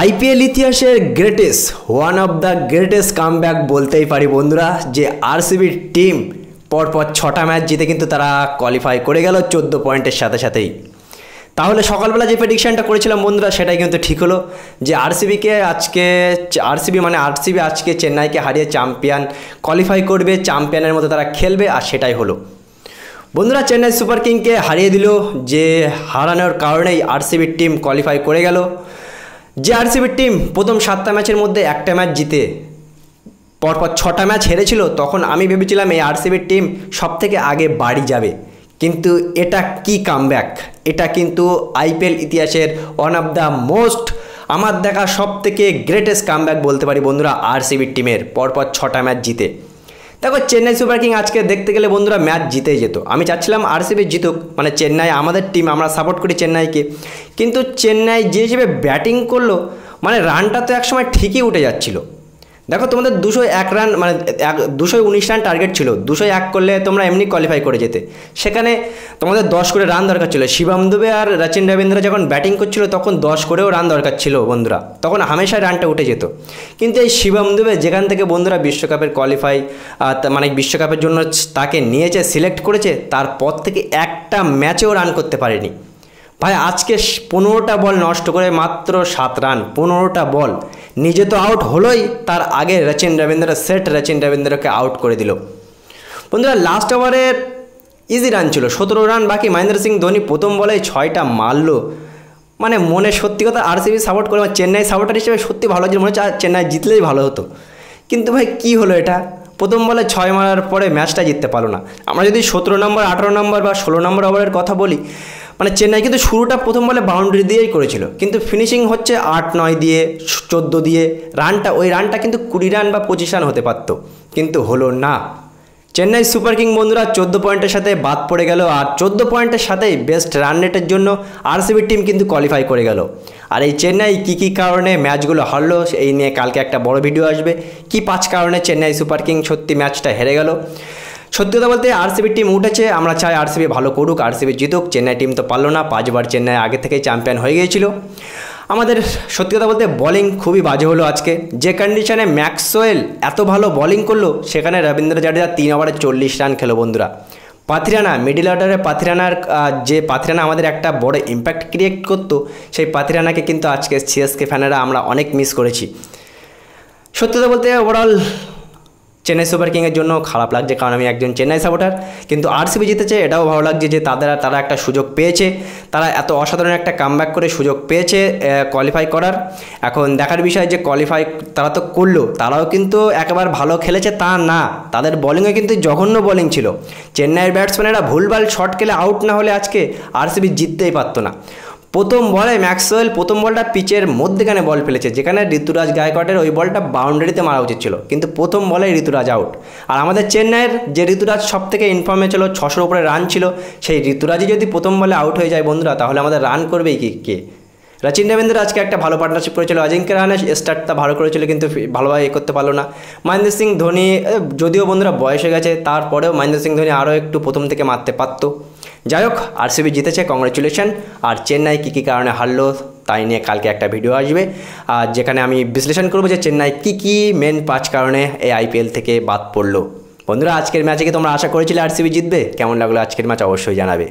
IPL ইতিহাসের greatest one of the greatest comeback বলতেই পারি বন্ধুরা, যে আরসিবির টিম পরপর 6টা ম্যাচ জিতে কিন্তু তারা কোয়ালিফাই করে গেল 14 পয়েন্টের সাথে সাথেই। তাহলে সকালবেলা যে প্রেডিকশানটা করেছিলাম বন্ধুরা, সেটাই কিন্তু ঠিক হলো যে আরসিবি আজকে চেন্নাইকে হারিয়ে চ্যাম্পিয়ন কোয়ালিফাই করবে, চ্যাম্পিয়নের মতো তারা খেলবে, আর সেটাই হলো বন্ধুরা। চেন্নাই সুপার কিংকে হারিয়ে দিল, যে হারানোর কারণেই আরসিবির টিম কোয়ালিফাই করে গেল। যে আরসিবির টিম প্রথম 7টা ম্যাচের মধ্যে একটা ম্যাচ জিতে পরপর 6টা ম্যাচ হেরেছিল, তখন আমি ভেবেছিলাম এই আরসিবির টিম সবথেকে আগে বাড়ি যাবে। কিন্তু এটা কি কামব্যাক! এটা কিন্তু আইপিএল ইতিহাসের ওয়ান অফ দ্য মোস্ট, আমার দেখা সবথেকে গ্রেটেস্ট কামব্যাক বলতে পারি বন্ধুরা আরসিবির টিমের, পরপর 6টা ম্যাচ জিতে। দেখো, চেন্নাই সুপার কিং আজকে দেখতে গেলে বন্ধুরা ম্যাচ জিতেই যেত। আমি চাচ্ছিলাম আরসিবি জিতুক, মানে চেন্নাই আমাদের টিম, আমরা সাপোর্ট করি চেন্নাইকে। কিন্তু চেন্নাই যে হিসেবে ব্যাটিং করলো, মানে রানটা তো একসময় ঠিকই উঠে যাচ্ছিলো। দেখো, তোমাদের 201 রান, মানে 219 রান টার্গেট ছিল, 201 করলে তোমরা এমনি কোয়ালিফাই করে যেতে। সেখানে তোমাদের 10 করে রান দরকার ছিল। শিবম দুবে আর রচিন রবীন্দ্র যখন ব্যাটিং করছিল তখন 10 করেও রান দরকার ছিল বন্ধুরা, তখন হামেশাই রানটা উঠে যেত। কিন্তু এই শিবম দুবে যেখান থেকে বন্ধুরা বিশ্বকাপের কোয়ালিফাই, মানে বিশ্বকাপের জন্য তাকে নিয়েছে, সিলেক্ট করেছে, তারপর থেকে একটা ম্যাচেও রান করতে পারেনি ভাই। আজকে 15টা বল নষ্ট করে মাত্র 7 রান, 15টা বল। নিজে তো আউট হলোই, তার আগে রচিন রবীন্দ্রকে আউট করে দিল বন্ধুরা। লাস্ট ওভারে ইজি রান ছিল, 17 রান বাকি। মহেন্দ্র সিং ধোনি প্রথম বলেই 6টা মারলো। মানে মনে সত্যি কথা আরসিবি সাপোর্ট করে, চেন্নাই সাপোর্টার হিসেবে সত্যি ভালো লাগছে, মনে হচ্ছে চেন্নাই জিতলেই ভালো হতো। কিন্তু ভাই কী হলো এটা, প্রথম বলে 6 মারার পরে ম্যাচটা জিততে পারলো না। আমরা যদি 17 নম্বর, 18 নম্বর বা 16 নম্বর ওভারের কথা বলি, মানে চেন্নাই কিন্তু শুরুটা প্রথম বলে বাউন্ডারি দিয়েই করেছিল, কিন্তু ফিনিশিং হচ্ছে 8-9 দিয়ে, 14 দিয়ে। ওই রানটা কিন্তু 20 রান বা 25 রান হতে পারত, কিন্তু হলো না। চেন্নাই সুপার কিং বন্ধুরা 14 পয়েন্টের সাথে বাদ পড়ে গেল, আর 14 পয়েন্টের সাথেই বেস্ট রান রেটের জন্য আরসিবির টিম কিন্তু কোয়ালিফাই করে গেল। আর এই চেন্নাই কী কারণে ম্যাচগুলো হারলো, এই নিয়ে কালকে একটা বড় ভিডিও আসবে, কি 5 কারণে চেন্নাই সুপার কিং সত্যি ম্যাচটা হেরে গেল। সত্যি কথা বলতে আরসিবি টিম উঠেছে, আমরা চাই আরসিবি ভালো করুক, আরসিবি জিতুক। চেন্নাই টিম তো পারলো না, 5বার চেন্নাই আগে থেকেই চ্যাম্পিয়ন হয়ে গিয়েছিল। আমাদের সত্যি কথা বলতে বোলিং খুবই বাজে হলো আজকে। যে কন্ডিশনে ম্যাক্সওয়েল এত ভালো বোলিং করলো, সেখানে রবীন্দ্র জাডেজা 3 ওভারে 40 রান খেলো বন্ধুরা। পাথিরানা মিডিল অর্ডারে, পাথিরানা আমাদের একটা বড় ইম্প্যাক্ট ক্রিয়েট করতো, সেই পাথিরানাকে কিন্তু আজকে সিএসকে ফ্যানেরা আমরা অনেক মিস করেছি। সত্যি কথা বলতে ওভারঅল চেন্নাই সুপার কিংয়ের জন্য খারাপ লাগছে, কারণ আমি একজন চেন্নাই সাপোর্টার। কিন্তু আরসিবি জিতেছে, এটাও ভালো লাগছে যে তারা একটা সুযোগ পেয়েছে, তারা এত অসাধারণ একটা কামব্যাক করে সুযোগ পেয়েছে কোয়ালিফাই করার। এখন দেখার বিষয় যে কোয়ালিফাই তারা তো করলো, তারাও কিন্তু একেবারে ভালো খেলেছে তা না, তাদের বোলিংয়ে কিন্তু জঘন্য বোলিং ছিল। চেন্নাইয়ের ব্যাটসম্যানেরা ভুলভাল শট খেলে আউট না হলে আজকে আরসিবি জিততেই পারতো না। প্রথম বলে ম্যাক্সওয়েল প্রথম বলটা পিচের মধ্যেখানে বল ফেলেছে, যেখানে ঋতুরাজ গায়কোয়াড়ের ওই বলটা বাউন্ডারিতে মারা উচিত ছিল, কিন্তু প্রথম বলেই ঋতুরাজ আউট। আর আমাদের চেন্নাইয়ের যে ঋতুরাজ সব থেকে ইনফর্মে ছিল, 600-র উপরে রান ছিল, সেই ঋতুরাজই যদি প্রথম বলে আউট হয়ে যায় বন্ধুরা, তাহলে আমাদের রান করবেই কে? রচিন রবীন্দ্র আজকে একটা ভালো পার্টনারশিপ করেছিল, অজিঙ্ক্য রাহানে স্টার্টটা ভালো করেছিল, কিন্তু ভালোভাবে করতে পারলো না। মহেন্দ্র সিং ধোনি যদিও বন্ধুরা বয়স হয়ে গেছে, তারপরেও মহেন্দ্র সিং ধোনি আরও একটু প্রথম থেকে মারতে পারতো। যাই হোক, আরসিবি জিতেছে, কংগ্রেচুলেশন। আর চেন্নাই কী কারণে হারলো তাই নিয়ে কালকে একটা ভিডিও আসবে, আর যেখানে আমি বিশ্লেষণ করবো যে চেন্নাই কী মেন 5 কারণে এই আইপিএল থেকে বাদ পড়লো। বন্ধুরা, আজকের ম্যাচে কি তোমরা আশা করেছিলে আরসিবি জিতবে? কেমন লাগলো আজকের ম্যাচ অবশ্যই জানাবে।